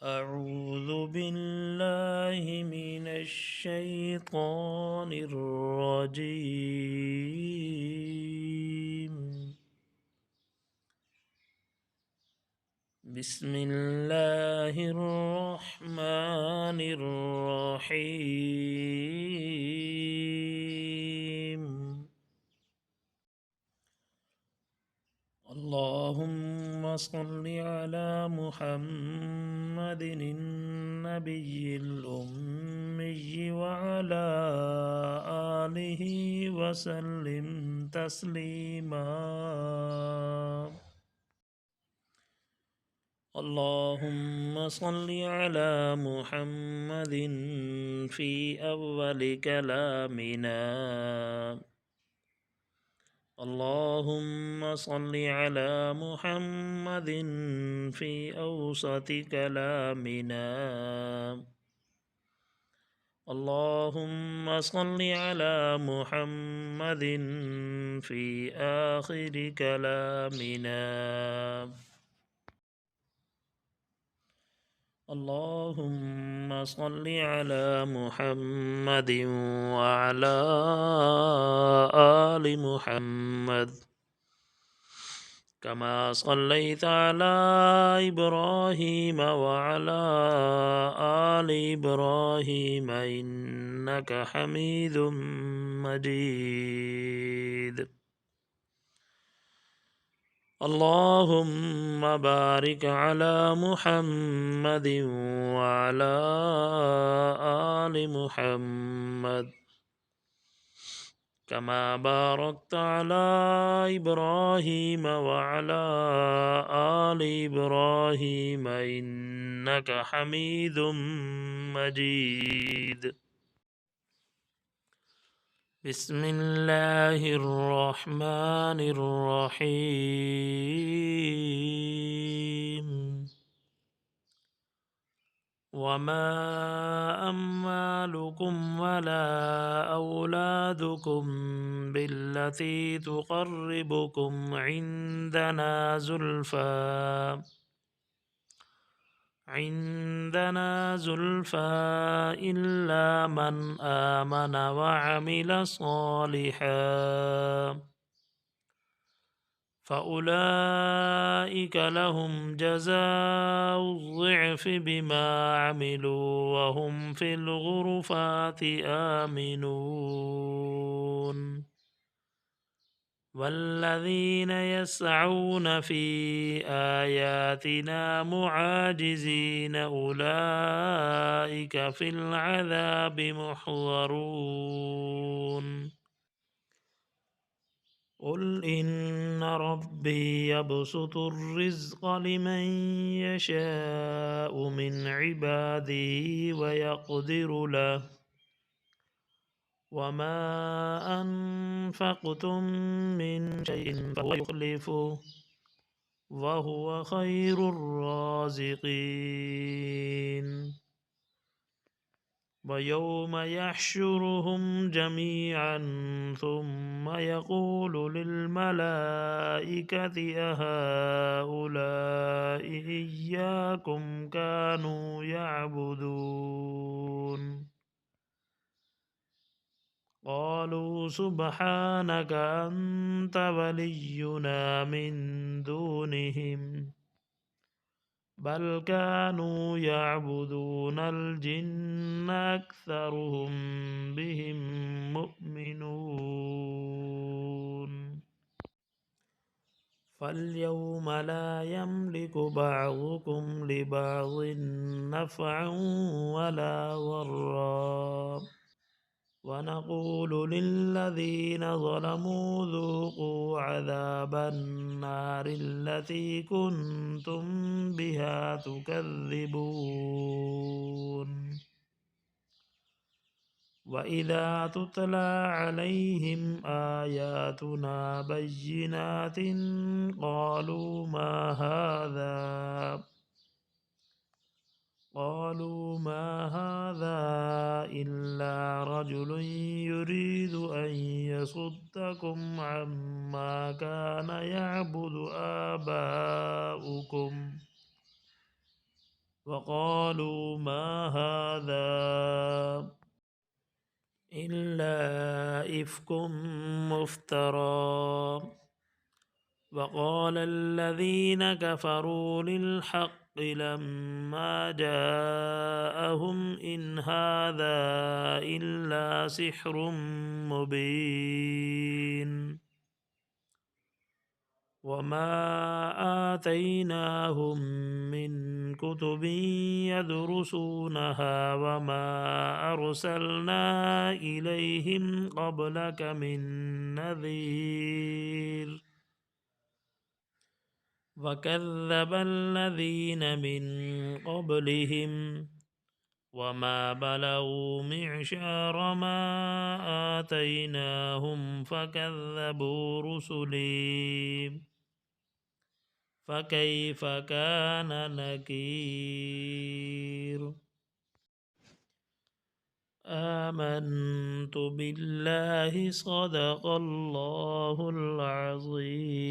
أعوذ بالله من الشيطان الرجيم. بسم الله الرحمن الرحيم. اللهم صل على محمد النبي الأمي وعلى آله وسلم تسليما. اللهم صل على محمد في أول كلامنا. اللهم صل على محمد في أوسط كلامنا. اللهم صل على محمد في آخر كلامنا. اللهم صل على محمد وعلى آل محمد كما صليت على إبراهيم وعلى آل إبراهيم إنك حميد مجيد. اللهم بارك على محمد وعلى آل محمد كما باركت على إبراهيم وعلى آل إبراهيم إنك حميد مجيد. بسم الله الرحمن الرحيم. وما أموالكم ولا أولادكم بالتي تقربكم عندنا زلفى إلا من آمن وعمل صالحا فأولئك لهم جزاء الضعف بما عملوا وهم في الغرفات آمنون. والذين يسعون في آياتنا معاجزين أولئك في العذاب محضرون. قل إن ربي يبسط الرزق لمن يشاء من عباده ويقدر له وما أنفقتم من شيء فهو يخلفه وهو خير الرازقين. ويوم يحشرهم جميعا ثم يقول للملائكة أهؤلاء إياكم كانوا يعبدون قالوا سبحانك أنت ولينا من دونهم بل كانوا يعبدون الجن أكثرهم بهم مؤمنون. فاليوم لا يملك بعضكم لبعض نفعا ولا ضرا ونقول للذين ظلموا ذوقوا عذاب النار التي كنتم بها تكذبون. وإذا تتلى عليهم آياتنا بينات قالوا ما هذا إلا رجل يريد أن يصدكم عما كان يعبد آباؤكم وقالوا ما هذا إلا إفك مفترى وقال الذين كفروا للحق لما جاءهم إن هذا إلا سحر مبين وما آتيناهم من كتب يدرسونها وما أرسلنا إليهم قبلك من نذير وكذب الذين من قبلهم وما بلغوا معشار ما آتيناهم فكذبوا رسلي فكيف كان نكير آمنت بالله صدق الله العظيم.